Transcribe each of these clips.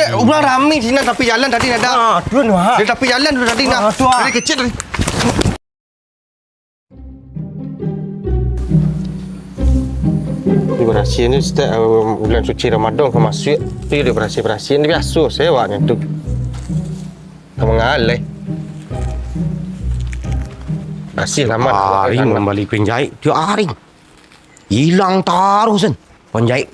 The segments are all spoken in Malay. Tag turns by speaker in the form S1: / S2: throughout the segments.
S1: Dia orang ramai sini tapi jalan tadi ada.
S2: Tuan wah.
S1: Dia tapi jalan tu tadi nak. Dari kecil tadi. Dia berhasil ni setiap bulan suci Ramadan ke masuk. Dia berhasil ni biasa sewanya tu. Tak mengalih. Berhasil lama.
S2: Hari kembali penjahit. Dia hari. Hilang terus kan. Penjahit.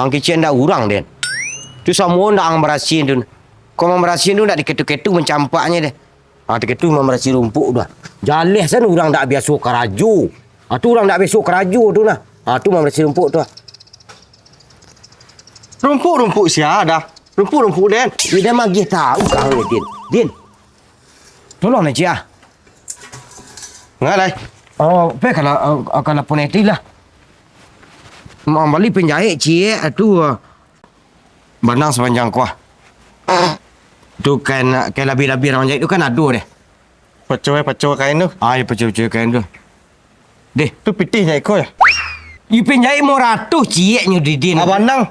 S2: Ang kecil ndak urang den. Tu semua ndak ang berasin tu. Kau memberasin tu ndak diketu-ketu mencampaknya deh. Diketu memberasin rumput dah. Jaleh san urang ndak biasa keraju. Tu urang ndak biasa keraju tu nah. Tu memberasin rumput tu.
S1: Rumput sia dah. Rumput den.
S2: Dia magih tahu kau ni din. Din. Tolong ni cia.
S1: Ngalai.
S2: Kalau poneti lah. Mau balik penjahit cie tu benang sepanjang kuah. Tu kan labi-labi orang jahit tu kan adu deh.
S1: Pacau kain tu.
S2: Ya pecah-pecah kain tu. Deh,
S1: Tu pitihnya ikut ya.
S2: you penjahit mau ratus cie nyu didin.
S1: Abanang.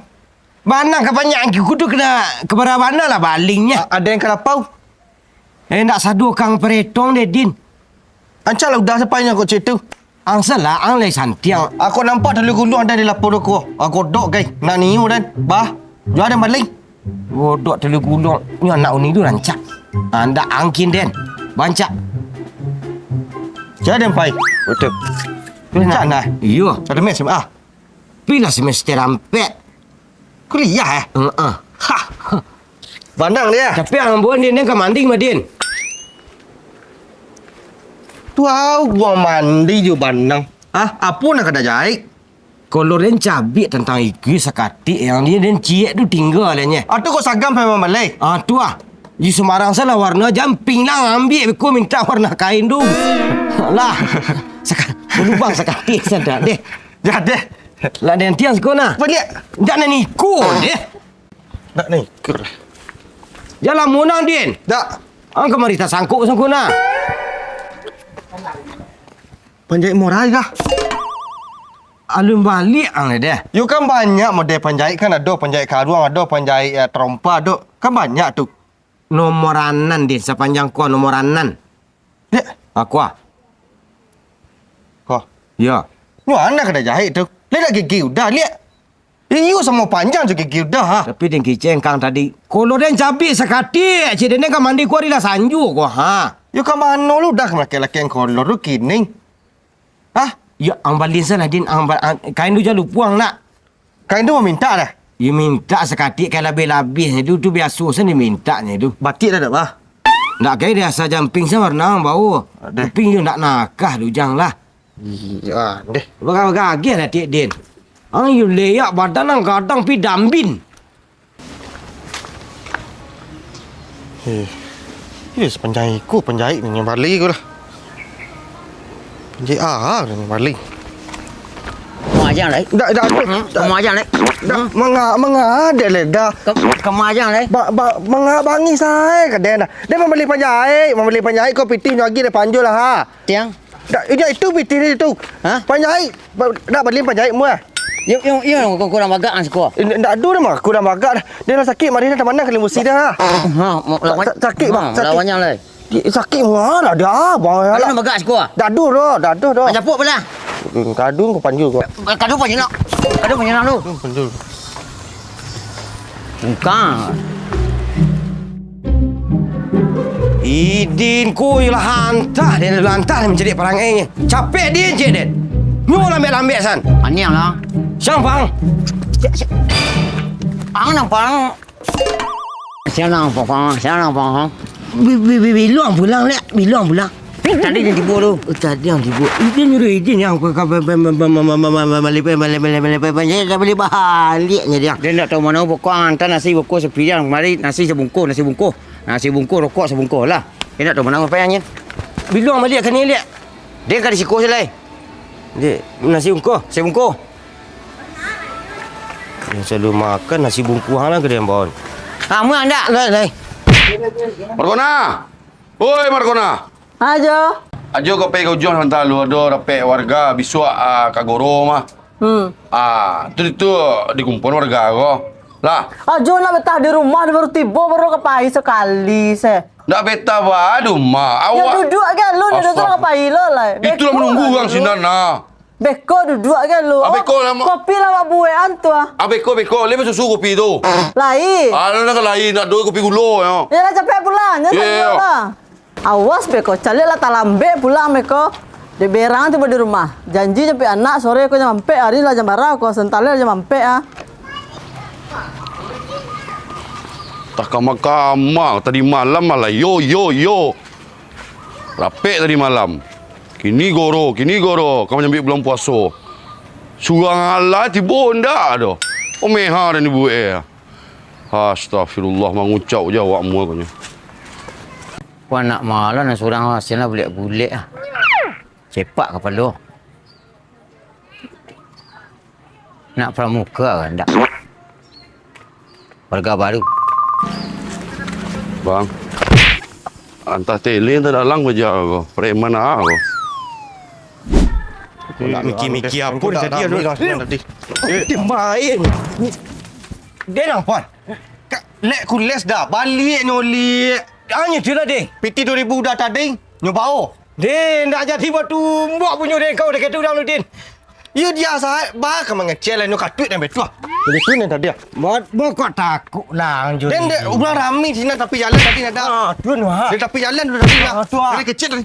S2: Banang kebanyakan kudu kena kepada mana lah balingnya.
S1: Ada yang kelapau.
S2: Nak sadu kang peretong deh din.
S1: Ancal udah sepanjang kau cerita.
S2: Ang salah ang lay santiang.
S1: Aku nampak dalam gunung ada di lapor aku. Aku dok guys. Nak niu dan. Bah. Jual ada maling.
S2: Bodok telu gulung. Ni anak uni tu rancak. Anda angkin den. Bancak.
S1: Jadi yang baik. Betul. Rancak nah.
S2: Iya.
S1: Ada mes ah.
S2: Pila semester rampet.
S1: Kuliah Ha. Bandang dia.
S2: Tapi ang buan din ke manding madin.
S1: Wow, gua mandi ju bandang. Apa nak kena jahit?
S2: Kalau den cabi tentang iki sakati yang dia den ciek tu tinggal nya.
S1: Tu kau sagam sampai Malay.
S2: Tu di Semarang salah warna jamping lah ambil aku minta warna kain tu. Lah. Lubang sakati sada deh.
S1: Jadi.
S2: Lah den tiang sekona.
S1: Apa dia?
S2: Dak nak niku deh.
S1: Nak ni. Ker.
S2: Jalan munang din.
S1: Dak.
S2: Ang kemari tak sangkuk sangkuna.
S1: Penjahit murah dah.
S2: Alun balik ang deh.
S1: You kan banyak model penjahit kan ada penjahit karuang, ada penjahit trompa, ada. Kan banyak tu.
S2: Nomoranan din sepanjang kuah nomoranan.
S1: Dia.
S2: Aku
S1: Kau.
S2: Ya.
S1: Lu anak kena jahit tu. Lihat gigi udah lihat. You semua panjang tu gigi udah ha.
S2: Tapi den kiceng kang tadi. Kalau den cabi sakati, cik den kan mandi kuari lah sanju ko ha.
S1: You kan mana lu dah laki-laki yang kolor tu kini.
S2: Ya, ang balin sana din kain tu jalu puang nak.
S1: Kain tu mau minta dah.
S2: You minta sekati kai labih-labih tu biasa sana minta ni tu.
S1: Batik dah tak bah.
S2: Nak kai dia asa jamping sa warna bau.
S1: Ada.
S2: Tapi you nak nakah tu jang lah.
S1: Iya, deh.
S2: Bagag-bagag lah tik din. Ang you leyak badan ang kadang pi dambin.
S1: Ini penjahitku, penjahit ni yang balik aku lah. Penjahit ni balik.
S3: Kamu aja đấy.
S1: Dah.
S3: Kamu aja đấy.
S1: Dah, mengah ada le dah.
S3: Kamu aja đấy.
S1: Mengah bangi saya ke dia dah. Dia membeli penjahit kau pitih lagi dia panjul lah ha.
S3: Tiang.
S1: Dah, itu pitih dia tu.
S3: Ha?
S1: Penjahit. Dah beli penjahit mu ah.
S3: Yung kurang bagak ang siko.
S1: Ndak ada dah mah, kurang bagak dah. Dia dah sakit mari dah mana kali mesti dah. Sakit bang, sakit.
S3: Lawannya le.
S1: Sakit mana dah bang.
S3: Kalau bagak siko.
S1: Dah dah.
S3: Japuk pula.
S1: Kadung kau panjul kau.
S3: Kadu pa nyino. Kadu pa nyino lu.
S1: Panjul.
S3: Bukan.
S2: Idin ku ialah hantar dia lantar menjadi perangainya. Capek dia je den. Nyu lambek-lambek san.
S3: Aniang lah.
S2: Siang bang.
S3: Ang nang pang. Siang nang pang.
S2: Bilang pulang lek. Bilang pulang.
S3: Tadi dia tibu tu.
S2: Tadi yang tibu. Idin nyuruh Idin yang balik baliknya dia.
S3: Dia nak tahu mana pokok hantar nasi bungkus sepiang. Mari nasi sebungkus. Nasi bungkus rokok sebungkus lah. Dia nak tahu mana apa yang ni.
S2: Bilang balik kan ni lek. Dia kan di siko selai. Dia nasi bungkus, Yang selalu makan nasi bungkus hang lah ke dia bon.
S3: Kamu anda.
S2: Lai.
S4: Markona! Oi, Markona!
S5: Ajo.
S4: Ajo kau pergi ujung hantar lu ada dapat warga besok kagoro mah. Tu dikumpul warga kau. Lah,
S5: Ajo nak betah di rumah dia baru tiba baru kepai sekali se.
S4: nak beta ba rumah.
S5: Ya
S4: Awak
S5: duduk kan lu dia duduk kepai lo lah.
S4: itulah menunggu orang sinana.
S5: Beko duduk kan lu.
S4: Beko lama.
S5: Kopi lama buat antua.
S4: Beko, lepas susu kopi tu.
S5: Lain.
S4: Nak lain nak dua kopi gula ya.
S5: Ya lah capek pulang. Ya
S4: Ya.
S5: lah. Awas beko, cari lah talambe pulang beko. Di berang tiba di rumah. Janji sampai anak sore aku jam 4 hari lah jam berapa aku sentale jam 4 ah.
S4: Tak kamar tadi malam malah yo. Rapek tadi malam. Kini goro. Kamu nyambi bulan puasa. Surang Allah tiba ndak dah. Meha dan ibu Astagfirullah mengucap je awakmu katanya.
S3: Kau nak malah nak seorang hasil lah bulik-bulik ah. Cepak kepala. Nak pramuka kan tak? Warga baru.
S4: Bang. Antah tele tak dalang baja kau. Preman aku.
S2: Nak mikir-mikir apa tadi aduh. Dia main. Dia nampak. Lek ku les dah. Balik nyolik. Hanya tu lah, Ding. PT 2000 dah tadi. Nyobao. Din, nak jadi batu mbok punya Din. Kau dah kata dah lu, Din. Ya dia sah. Bah kamu ngecel lah. Nyok katut dan betul. Jadi tu ni tadi. Mau kau takut lah. Din, udah ramai sini tapi jalan tadi ada. Tu nah. Dia tapi jalan tu tadi lah. Dia kecil tadi.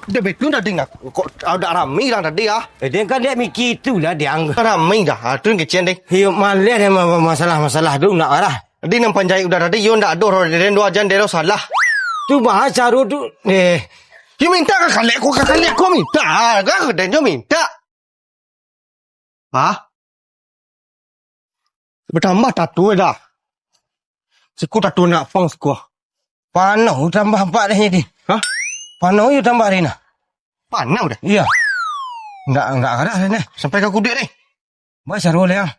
S2: Dia betul dah dengar. Kok ada ramai lah tadi ah. Dia kan dia mikir itulah dia anggap ramai dah. Tu kecil deh. Hiup malah dia masalah tu nak arah. Dia nampak jahit udah tadi yo ndak ada dia dua jan dia salah. Tu bahasa tu you minta ke kali aku minta. Kau dan yo minta. Ha? Bertambah tatu dah. Seku tatu nak fang seku. Panau tambah 4 dah ni. Ha? Panau you tambah hari nah. Panau dah. Iya. Enggak ada ni. Sampai ke kudik ni. Baik sarul yang.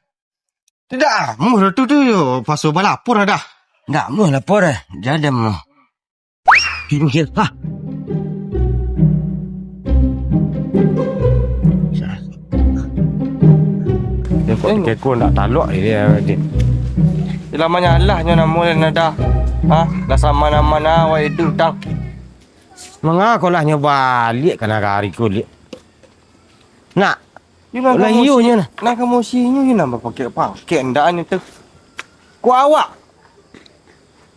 S2: Tidak, mu tu yo pasu balapur dah. Ndak mu lapor jadi mu. Pinggir ha. Dia kekon ndak talok dia.
S1: Lamanya Allah nyo namo nada. Ha, la sama nama na wa itu tang.
S2: Mengaku lah nyoba balik kana hari kulit. Nak
S1: Yuna
S2: lah iyo nya nah.
S1: Nak kamu sinyo yuna pakai ndaan itu. Ku awak.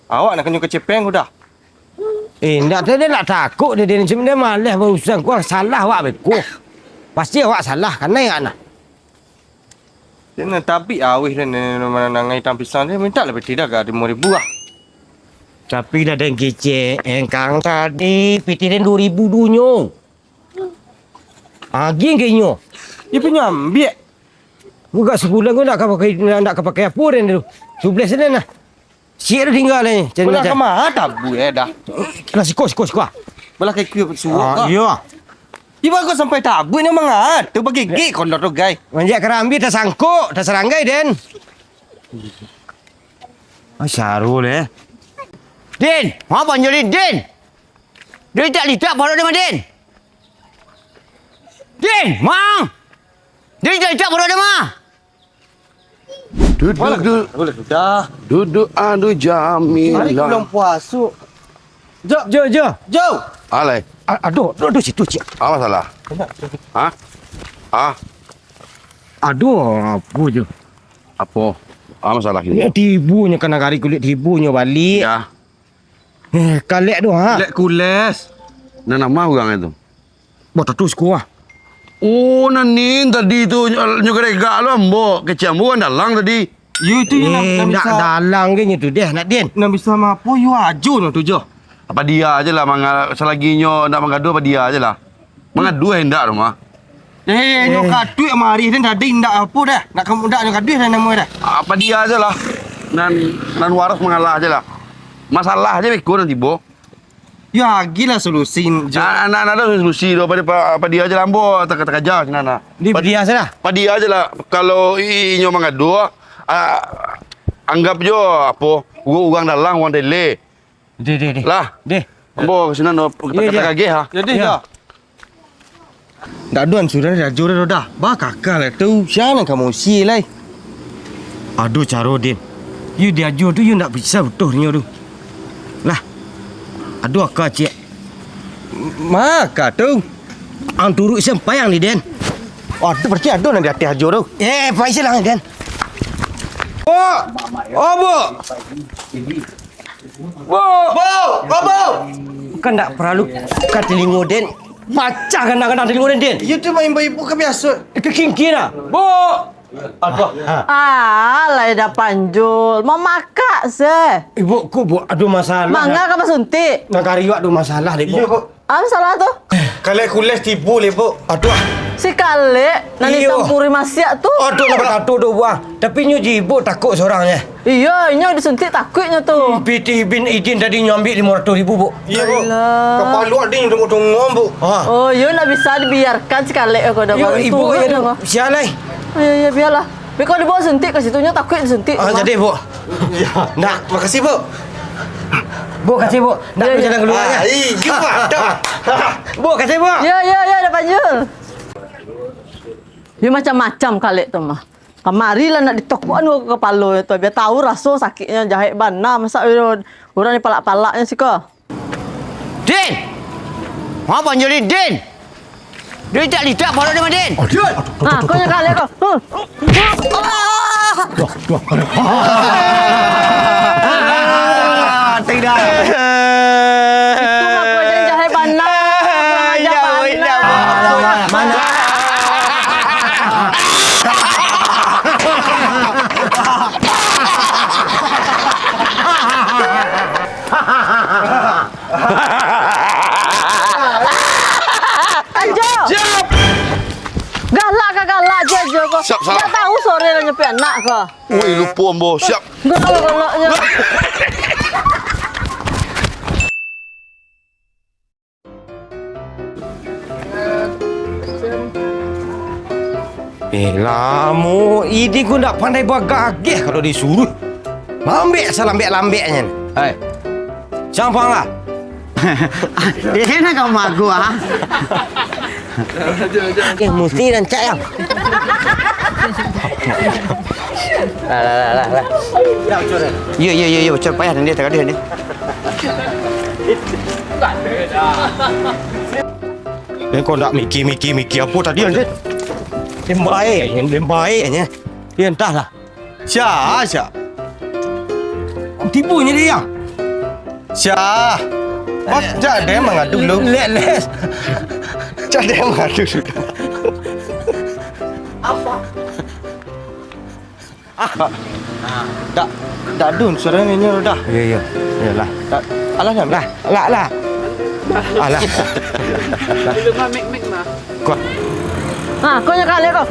S1: Awak nak kenyu kecepeng dah.
S2: Ndak dia nak takut dia macam dia malas berusaha kau salah awak beku. Pasti awak salah kan ya anak.
S1: Dia nak tapi awih dan mana nangai tampisan dia minta lebih tidak ada 5,000 ah.
S2: Tapi dah dan kecek engkang tadi pitirin 2,000 dunyo. Aging kenyo.
S1: Dia punya ambil.
S2: Buka sebulan kau nak pakai apa dan tu. 11 sana nah. Siap dah tinggal ni.
S1: Belah ke mana tabu dah.
S2: Lah siko.
S1: Belah ke kuih suruh.
S2: Ya.
S1: Iba kau sampai tabu ni mangat. Tu bagi gig kondor tu guys.
S2: Manjak kerambi dah sangkuk, dah seranggai den. Syarul Din, apa nyuri Din? Dia tak litak baru dia Din. Din, mang. Dia tak litak baru dia mah.
S4: Duduk.
S1: Boleh sudah.
S4: Duduk adu
S1: Hari
S4: jamilah.
S1: belum puasa.
S2: Jo.
S4: Alai.
S2: Aduh, situ cik.
S4: Apa salah? Ha?
S2: Aduh, apa je.
S4: Apa? Apa masalah
S2: Ni
S4: ini?
S2: tibunya kena hari kulit tibunya balik.
S4: Ya.
S2: Kalek tu ha.
S1: Lek kules.
S4: Nama orang itu.
S2: Buat tu sekolah.
S4: Oh, nanin tadi tu nyukarega lo ambo kecam bukan dalang tadi.
S1: You tu yang nak
S2: nak
S1: bisa.
S2: dalang ke tu dia nak Din.
S1: Nak bisa mapo you aju no tu je.
S4: Apa dia aje lah selagi nyo nak mengadu apa dia aje lah. Mengadu hendak rumah.
S1: Nyo kadui mari dan tadi ndak apa dah. Nak kamu ndak nyo kadui dah nama dah.
S4: Apa dia aje lah. Nan waras mengalah aje lah. Masalah aja beko nanti bo.
S1: Ya gila solusi je.
S4: Anak ada solusi tu apa dia aje lah ambo tak kerja nana.
S2: Di dia sana.
S4: Apa dia aje lah kalau inyo mengadu anggap jo apa orang dalang orang dele.
S2: Deh.
S4: Lah.
S2: Deh.
S4: Ambo sini no kata-kata kagih ha.
S1: Jadi ya. Dak duan sudah dah jore dah. Ba kakak lah tu. Siapa kamu si lai?
S2: Aduh Carodin. You dia jo tu you nak bisa betul ni tu. Lah. Aduh akak cik.
S1: Maka tu.
S2: Ang turut sempayang ni Den.
S1: Oh, tu berarti ada nak di hati hajo tu.
S2: Pak Islang Den.
S1: Bu. Oh, Bu. Bu. Bu. Oh, Bu.
S2: Kan tak perlu kat telingo Den. Pacah kena telingo Den.
S1: You tu main ibu ke biasa.
S2: Kekingkin ah.
S1: Bu. Aduh.
S5: Lai dah panjul. Mau makak se.
S2: Ibu ku bu ada masalah.
S5: Mangga ka suntik.
S2: Nak kariu ada masalah deh bu.
S1: Bu.
S5: Apa salah tu?
S1: Kalau kules tipu le, Bu. Aduh.
S5: Si Kale nani
S2: Iyo.
S5: tampuri masiak tu.
S2: Aduh nak berkata tu buah. Tapi nyu jibu takut seorangnya.
S5: Iya, inyo disuntik takutnya tu.
S2: PT bin izin tadi nyu ambil 500,000 bu.
S1: Iya, Bu.
S5: Alah.
S1: Kepala ada yang tengok-tengok, Bu.
S2: Ha.
S5: Oh, yo nak bisa dibiarkan si Kale aku dah
S2: Yo
S5: baru
S2: ibu
S5: turun
S2: ya
S5: aku.
S2: sialai.
S5: Ya, biarlah. Tapi kalau dibawa suntik ke situnya takut disuntik.
S2: Ah
S5: Mak.
S2: jadi bu.
S1: Ya.
S2: Nak
S1: Makasih, Bu.
S2: bu kasih bu. Nak
S5: Ya, ya.
S2: berjalan keluarnya.
S1: Iya, ada.
S2: Bu kasih bu.
S5: Ya, dah panjul. Dia macam-macam Kale tu mah. Kemari lah nak ditokokan ke kepala tu. Biar tahu rasa sakitnya jahit bana. Masa orang ni palak-palaknya sih kau.
S3: Din. Ha panjul ni Din. Dia tak lidak baru dia Din.
S5: Ha, kau yang Kale kau.
S2: Tidak.
S5: Itu mah kau jadi jahit bana.
S2: Mana?
S5: Anjo.
S4: Siap.
S5: Galak ke galak je kau.
S4: Siap, siap.
S5: Tak tahu sore nak nyampe anak kau.
S4: Woi lupa ambo. Siap.
S5: Galak je.
S2: Lamu, ini ku nak pandai buat gagih kalau disuruh. Lambek selambek-lambeknya.
S3: Hai.
S2: Siapa lah?
S3: Dia nak kau magu ah.
S2: Mesti dan cak yang. Lah.
S3: Ya, macam payah dia tak ada ni.
S2: Kau nak mikir apa tadi kan? Dia baiknya. Dia entahlah.
S1: Syah.
S2: Tipunya dia yang.
S1: Syah. Mas, jangan dia mengadu lu.
S2: Les.
S1: Jangan dia mengadu sudah. Tak dun suara ni dah.
S2: Ya. Yalah.
S1: Alah dah.
S2: Lah. Alah. Kau
S5: Ha, kau yang Kale kau.